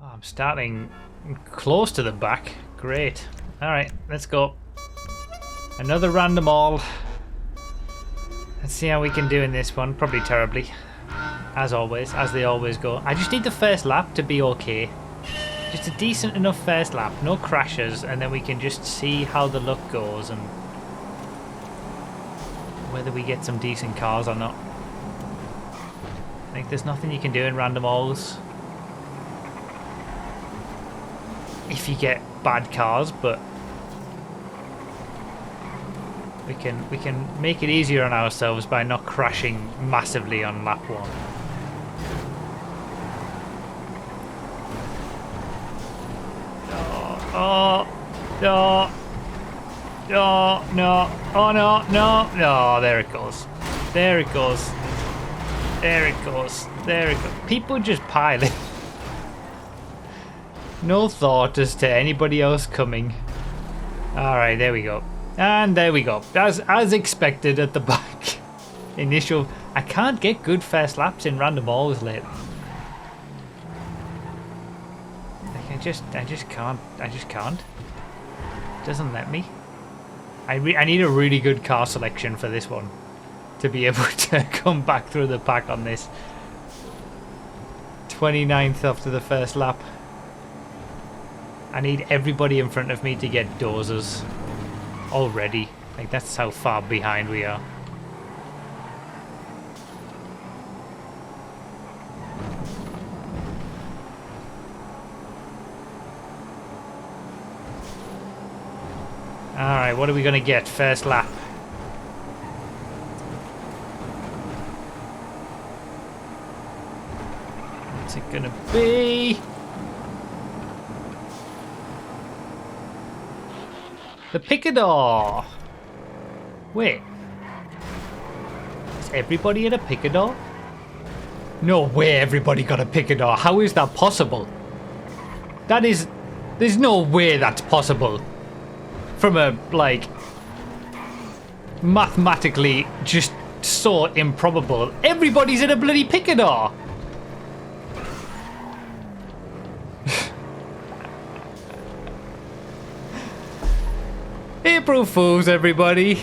Oh, I'm starting close to the back. Great. Alright, let's go. Another random all. Let's see how we can do in this one. Probably terribly. As always, as they always go. I just need the first lap to be okay. Just a decent enough first lap. No crashes. And then we can just see how the luck goes and whether we get some decent cars or not. Like, there's nothing you can do in random alls if you get bad cars, but we can make it easier on ourselves by not crashing massively on lap 1. Oh, no, no, no, oh no, no, no, there it goes. There it goes. There it goes. There it goes. People just piling. No thought as to anybody else coming. Alright, there we go. And there we go. As expected at the back. Initial. I can't get good first laps in random alls lately. Like, I just can't. It doesn't let me. I need a really good car selection for this one to be able to come back through the pack on this. 29th after the first lap. I need everybody in front of me to get dozers already. Like, that's how far behind we are. Alright, what are we going to get first lap? What's it going to be? The Picador! Wait. Is everybody at a Picador? No way everybody got a Picador. How is that possible? That is... There's no way that's possible. From a, like... mathematically just so improbable. Everybody's at a bloody Picador! April Fools, everybody!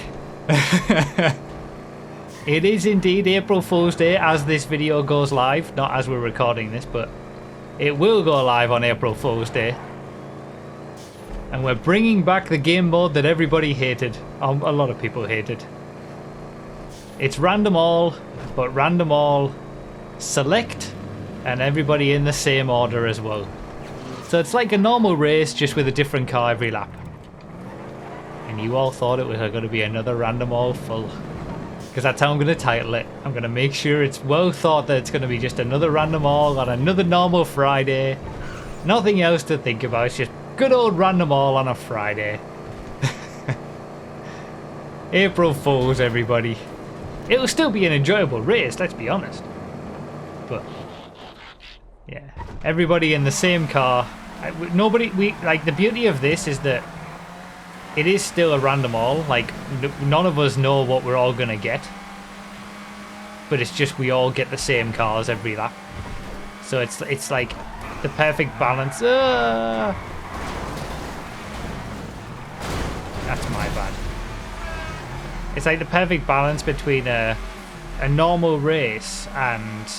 It is indeed April Fool's Day as this video goes live. Not as we're recording this, but it will go live on April Fool's Day. And we're bringing back the game mode that everybody hated. A lot of people hated. It's random all, but random all select and everybody in the same order as well. So it's like a normal race just with a different car every lap. And you all thought it was going to be another random all full. Because that's how I'm going to title it. I'm going to make sure it's well thought that it's going to be just another random all on another normal Friday. Nothing else to think about. It's just good old random all on a Friday. April Fools, everybody. It'll still be an enjoyable race, let's be honest. But, yeah. Everybody in the same car. Like, the beauty of this is that it is still a random all. Like, none of us know what we're all going to get. But it's just we all get the same cars every lap. So it's like the perfect balance. That's my bad. It's like the perfect balance between a normal race and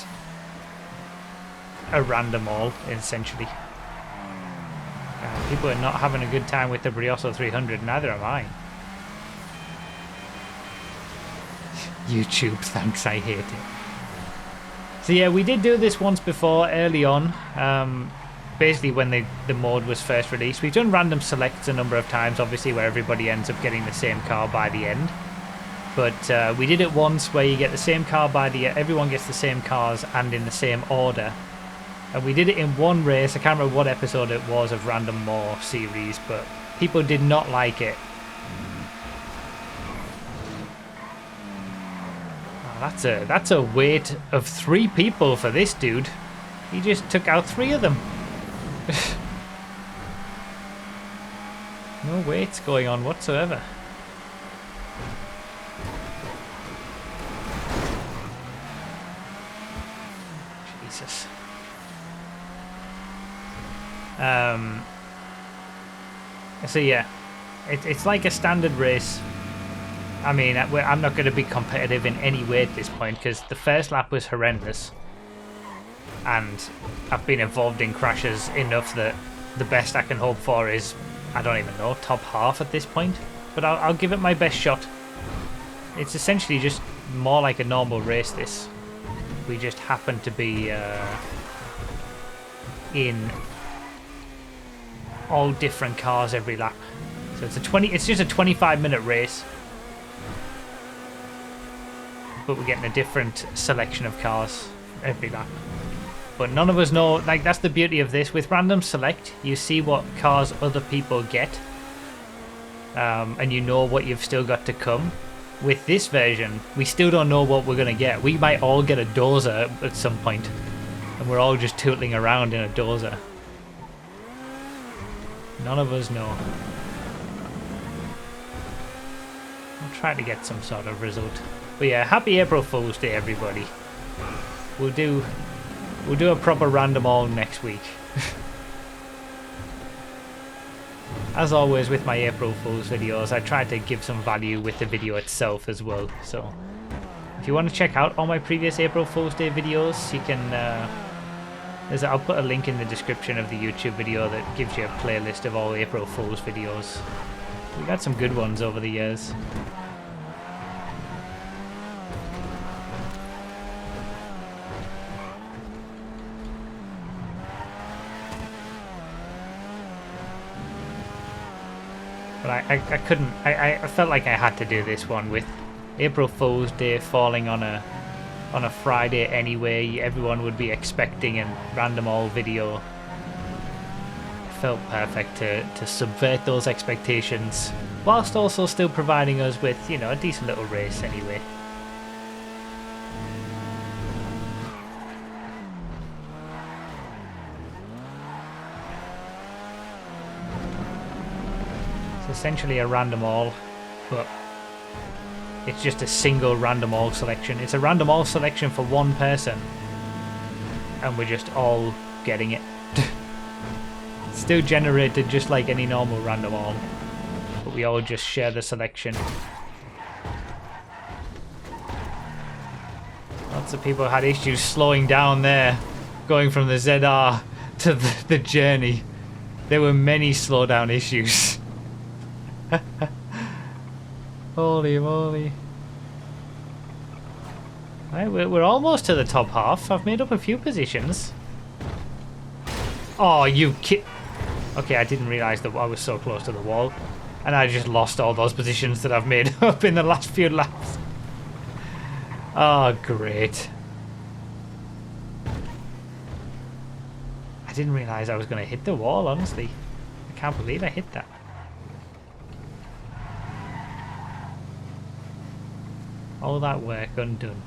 a random all, essentially. People are not having a good time with the Brioso 300, neither am I. YouTube, thanks, I hate it. So yeah, we did do this once before, early on. Basically when the mode was first released. We've done random selects a number of times, obviously, where everybody ends up getting the same car by the end. But we did it once where you get the same car by the end. Everyone gets the same cars and in the same order. And we did it in one race. I can't remember what episode it was of Random More series, but people did not like it. Oh, that's a weight of 3 people for this dude. He just took out 3 of them. No weights going on whatsoever. Jesus. So yeah, it's like a standard race. I mean, I'm not going to be competitive in any way at this point because the first lap was horrendous. And I've been involved in crashes enough that the best I can hope for is, I don't even know, top half at this point. But I'll give it my best shot. It's essentially just more like a normal race, this. We just happen to be in all different cars every lap. So it's just a 25-minute race. But we're getting a different selection of cars every lap. But none of us know, like, that's the beauty of this. With random select, you see what cars other people get. And you know what you've still got to come. With this version, we still don't know what we're going to get. We might all get a dozer at some point. And we're all just tootling around in a dozer. None of us know. I'll try to get some sort of result. But yeah, happy April Fool's Day, everybody. We'll do a proper random all next week. As always with my April Fool's videos, I try to give some value with the video itself as well. So if you want to check out all my previous April Fool's Day videos, you can... I'll put a link in the description of the YouTube video that gives you a playlist of all April Fool's videos. We've had some good ones over the years. But I couldn't, I felt like I had to do this one with April Fool's Day falling on a Friday anyway. Everyone would be expecting a random all video. It felt perfect to subvert those expectations whilst also still providing us with, you know, a decent little race anyway. Essentially a random all, but it's just a single random all selection. It's a random all selection for one person, and we're just all getting it. Still generated just like any normal random all, but we all just share the selection. Lots of people had issues slowing down there, going from the ZR to the journey. There were many slowdown issues. Holy moly. Right, we're almost to the top half. I've made up a few positions. Oh, you kid. Okay, I didn't realise that I was so close to the wall. And I just lost all those positions that I've made up in the last few laps. Oh, great. I didn't realise I was going to hit the wall, honestly. I can't believe I hit that. All that work undone.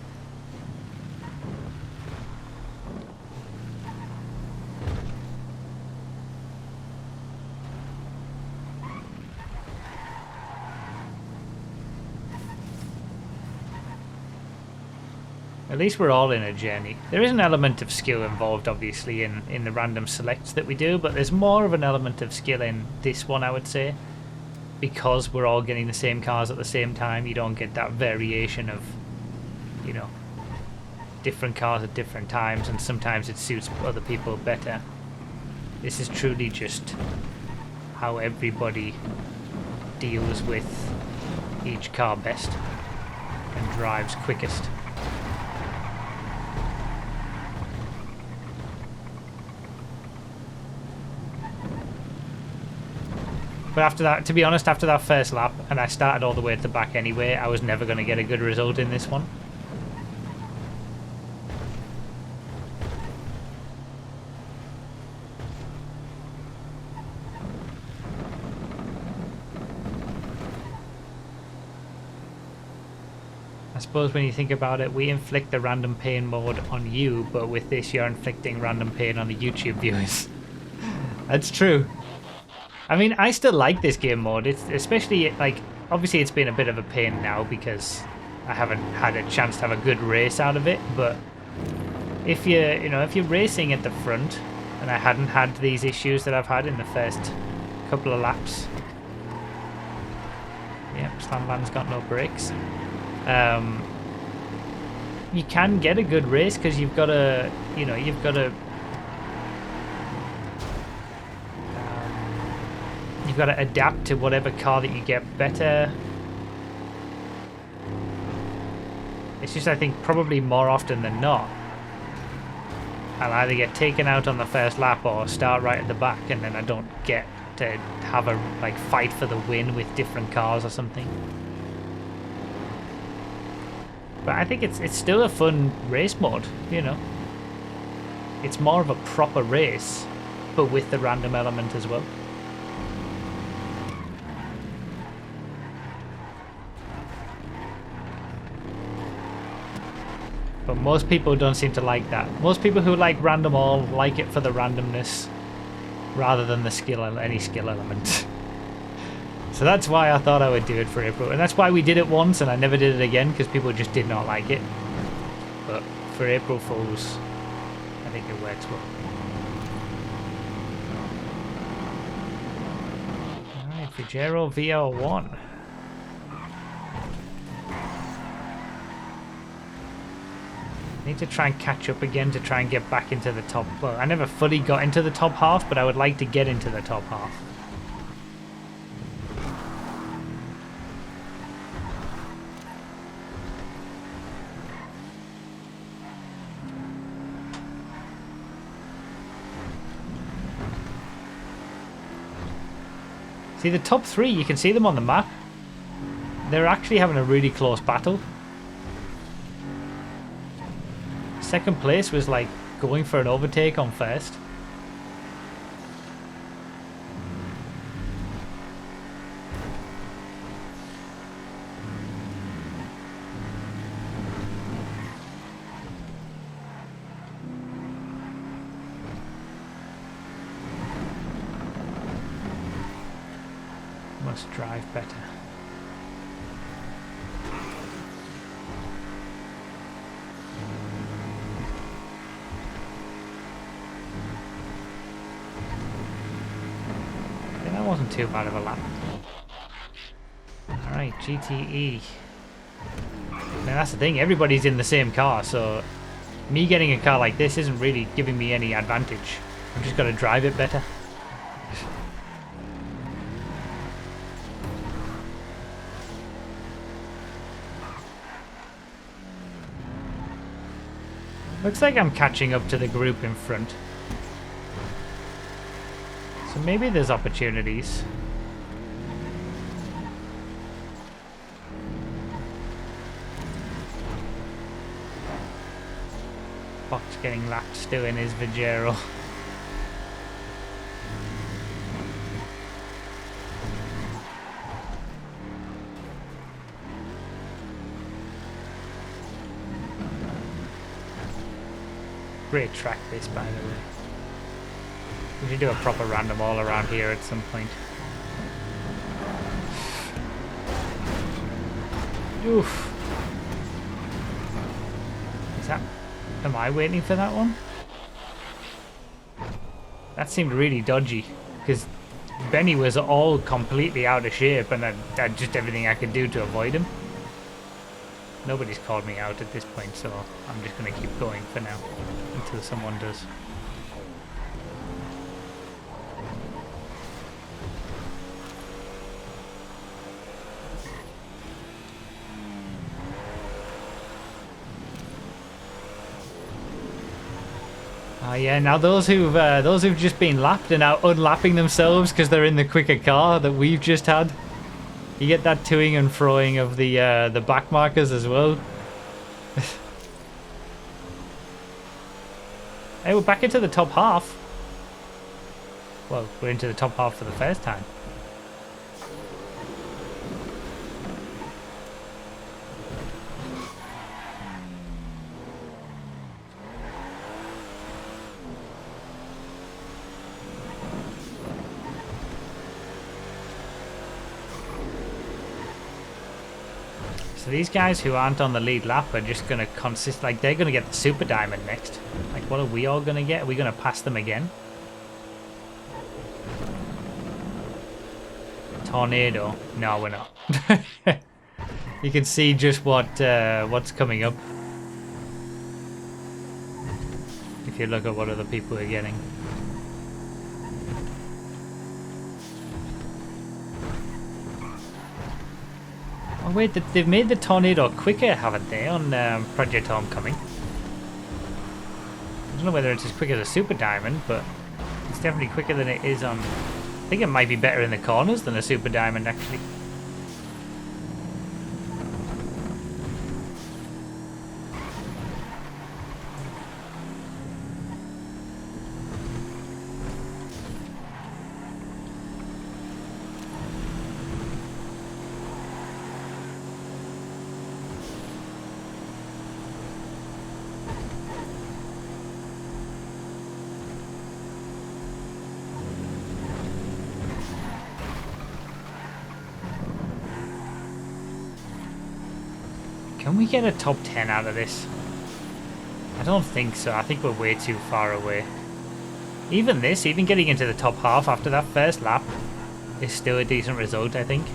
At least we're all in a journey. There is an element of skill involved, obviously, in the random selects that we do, but there's more of an element of skill in this one, I would say. Because we're all getting the same cars at the same time, you don't get that variation of, you know, different cars at different times, and sometimes it suits other people better. This is truly just how everybody deals with each car best and drives quickest. But after that, to be honest, after that first lap, and I started all the way at the back anyway, I was never going to get a good result in this one. I suppose when you think about it, we inflict the random pain mode on you, but with this you're inflicting random pain on the YouTube viewers. That's true. I mean, I still like this game mode. It's especially, like, obviously it's been a bit of a pain now because I haven't had a chance to have a good race out of it, but if you're racing at the front and I hadn't had these issues that I've had in the first couple of laps. Yep, Slamland's got no brakes. You can get a good race because you've got to, you've got to adapt to whatever car that you get better. It's just, I think, probably more often than not, I'll either get taken out on the first lap or start right at the back, and then I don't get to have a fight for the win with different cars or something. But I think it's still a fun race mode, It's more of a proper race, but with the random element as well. But most people don't seem to like that. Most people who like random all like it for the randomness rather than the any skill element. So that's why I thought I would do it for April. And that's why we did it once and I never did it again, because people just did not like it. But for April Fools, I think it works well. Alright, Pajero VR1. Need to try and catch up again to try and get back into the top. Well, I never fully got into the top half, but I would like to get into the top half. See, the top three, you can see them on the map. They're actually having a really close battle. Second place was going for an overtake on first. Must drive better. That wasn't too bad of a lap. Alright, GTE. Now that's the thing, everybody's in the same car, so me getting a car like this isn't really giving me any advantage. I've just got to drive it better. Looks like I'm catching up to the group in front. So maybe there's opportunities. Fox getting lapped still in his Pajero. Great track this, by the way. We should do a proper random all around here at some point. Oof. Is that... Am I waiting for that one? That seemed really dodgy, because Benny was all completely out of shape and I had just everything I could do to avoid him. Nobody's called me out at this point, so I'm just going to keep going for now, until someone does. Oh yeah, now those who've just been lapped are now unlapping themselves because they're in the quicker car that we've just had. You get that toing and froing of the back markers as well. Hey, we're back into the top half. Well, we're into the top half for the first time. So these guys who aren't on the lead lap are just going to they're going to get the super diamond next. Like, what are we all going to get? Are we going to pass them again? Tornado. No, we're not. You can see just what's coming up if you look at what other people are getting. Oh wait, they've made the tornado quicker, haven't they, on Project Homecoming? I don't know whether it's as quick as a Super Diamond, but it's definitely quicker than it is on... I think it might be better in the corners than a Super Diamond, actually. Can we get a top 10 out of this? I don't think so. I think we're way too far away. Even this, even getting into the top half after that first lap is still a decent result, I think.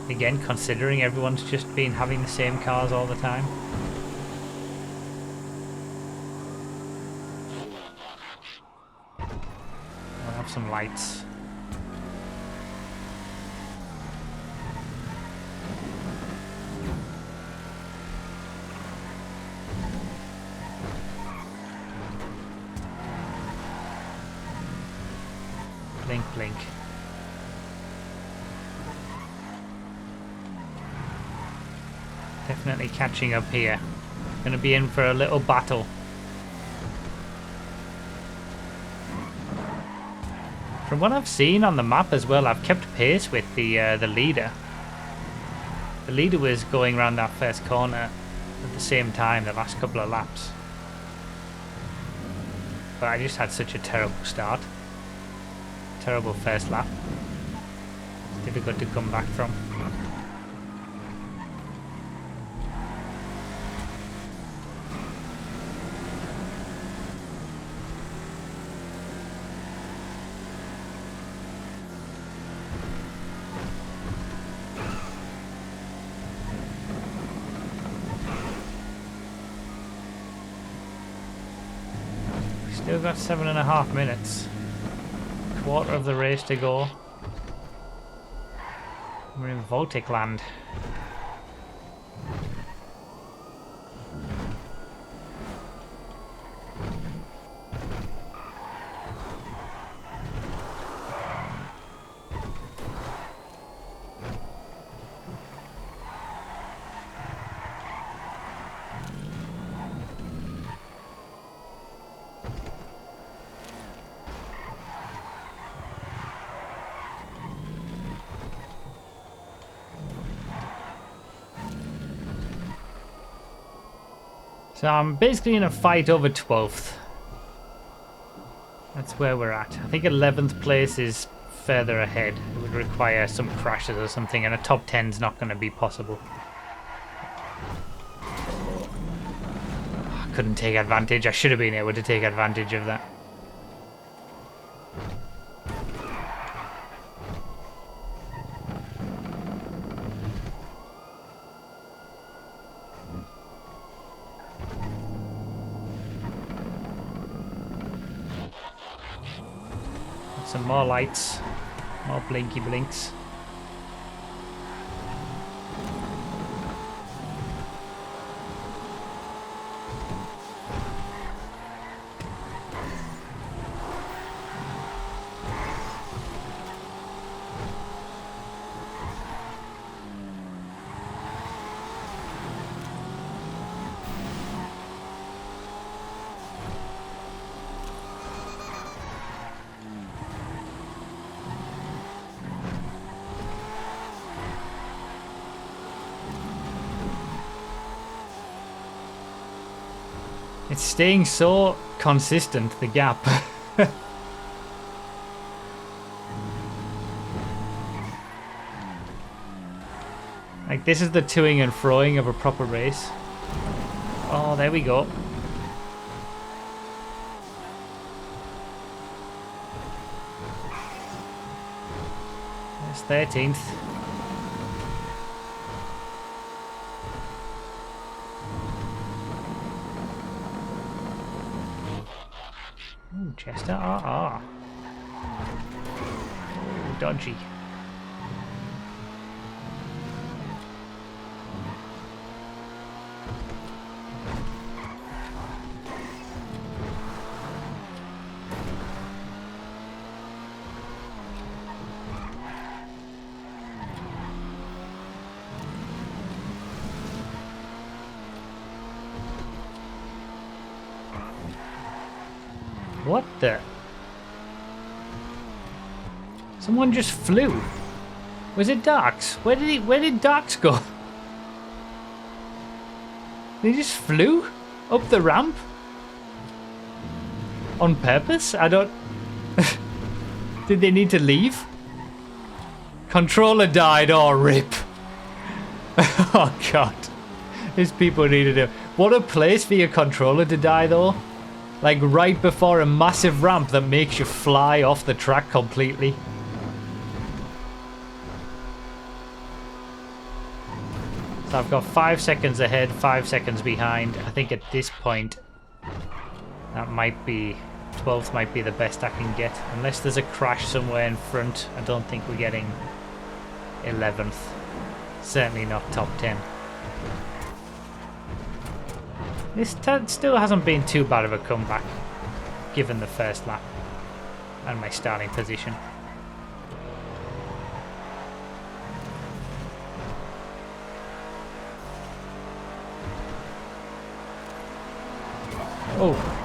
Again, considering everyone's just been having the same cars all the time. We'll have some lights. Blink, blink. Definitely catching up here. Gonna be in for a little battle. From what I've seen on the map as well, I've kept pace with the leader. The leader was going around that first corner at the same time the last couple of laps. But I just had such a terrible start. Terrible first lap. Difficult to come back from. Still got 7.5 minutes. Quarter of the race to go. We're in Voltic land. So I'm basically in a fight over 12th. That's where we're at. I think 11th place is further ahead. It would require some crashes or something, and a top 10 is not going to be possible. I couldn't take advantage. I should have been able to take advantage of that. Some more lights, more blinky blinks. It's staying so consistent, the gap. Like, this is the toing and froing of a proper race. Oh, there we go. 13th. Ooh, Chester RR. Ooh, dodgy. What the? Someone just flew. Was it Darks? Where did Darks go? They just flew up the ramp? On purpose? I don't... Did they need to leave? Controller died, oh rip. Oh god. These people needed to... What a place for your controller to die though. Like right before a massive ramp that makes you fly off the track completely. So I've got 5 seconds ahead, 5 seconds behind. I think at this point, that might be, 12th might be the best I can get. Unless there's a crash somewhere in front, I don't think we're getting 11th. Certainly not top 10. This still hasn't been too bad of a comeback, given the first lap and my starting position. Oh.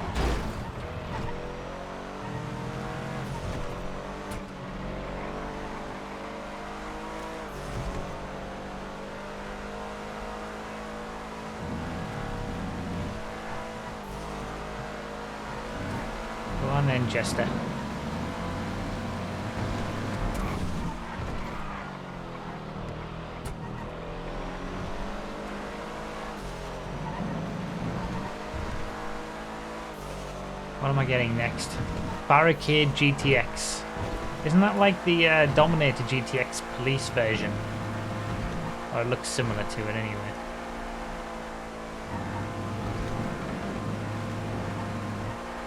Go on then, Jester. What am I getting next? Barricade GTX. Isn't that like the Dominator GTX police version? Or it looks similar to it anyway.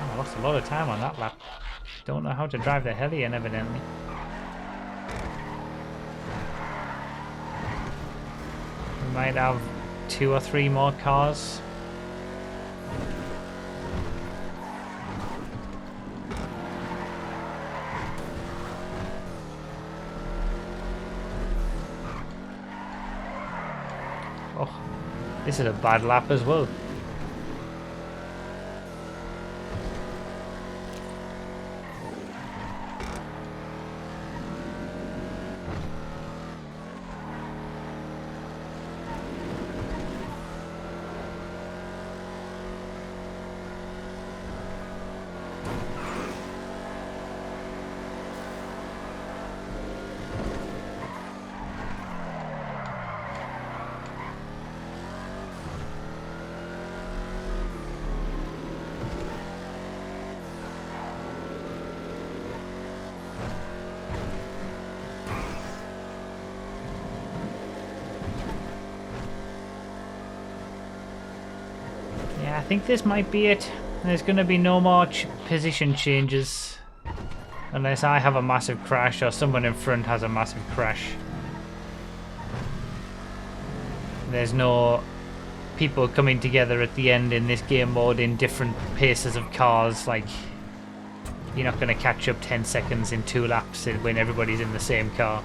Oh, I lost a lot of time on that lap. Don't know how to drive the Hellion evidently. We might have 2 or 3 more cars. Oh, this is a bad lap as well. I think this might be it. There's going to be no more position changes unless I have a massive crash or someone in front has a massive crash. There's no people coming together at the end in this game mode in different paces of cars. Like, you're not going to catch up 10 seconds in 2 laps when everybody's in the same car.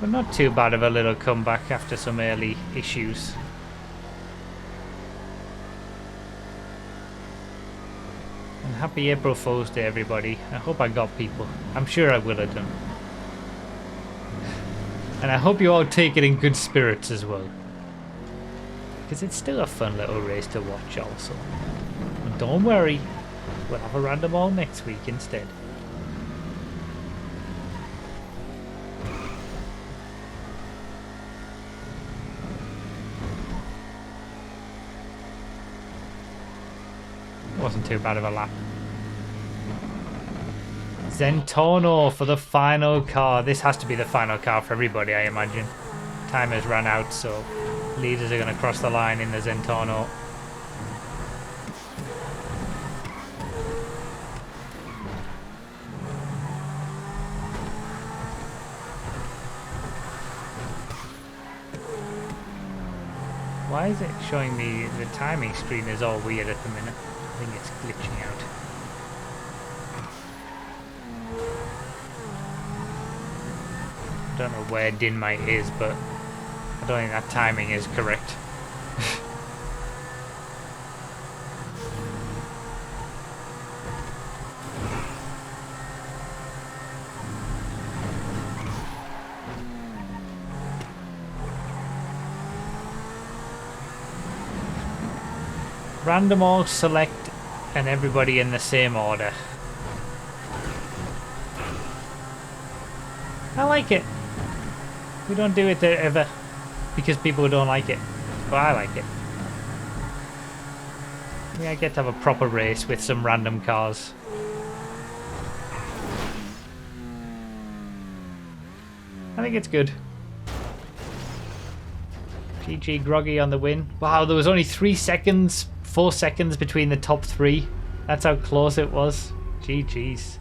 But not too bad of a little comeback after some early issues. And happy April Fool's Day, everybody. I hope I got people. I'm sure I will have done. And I hope you all take it in good spirits as well. Because it's still a fun little race to watch also. And don't worry, we'll have a random all next week instead. Wasn't too bad of a lap. Zentorno for the final car. This has to be the final car for everybody, I imagine. Time has run out, so leaders are going to cross the line in the Zentorno. Why is it showing me the timing screen is all weird at the minute? I think it's glitching out. I don't know where Dynamite is, but I don't think that timing is correct. Random org select and everybody in the same order. I like it. We don't do it ever because people don't like it, but I like it. I get to have a proper race with some random cars. I think it's good. PeeJay groggy on the win. Wow, there was only 3 seconds, 4 seconds between the top 3. That's how close it was. GG's.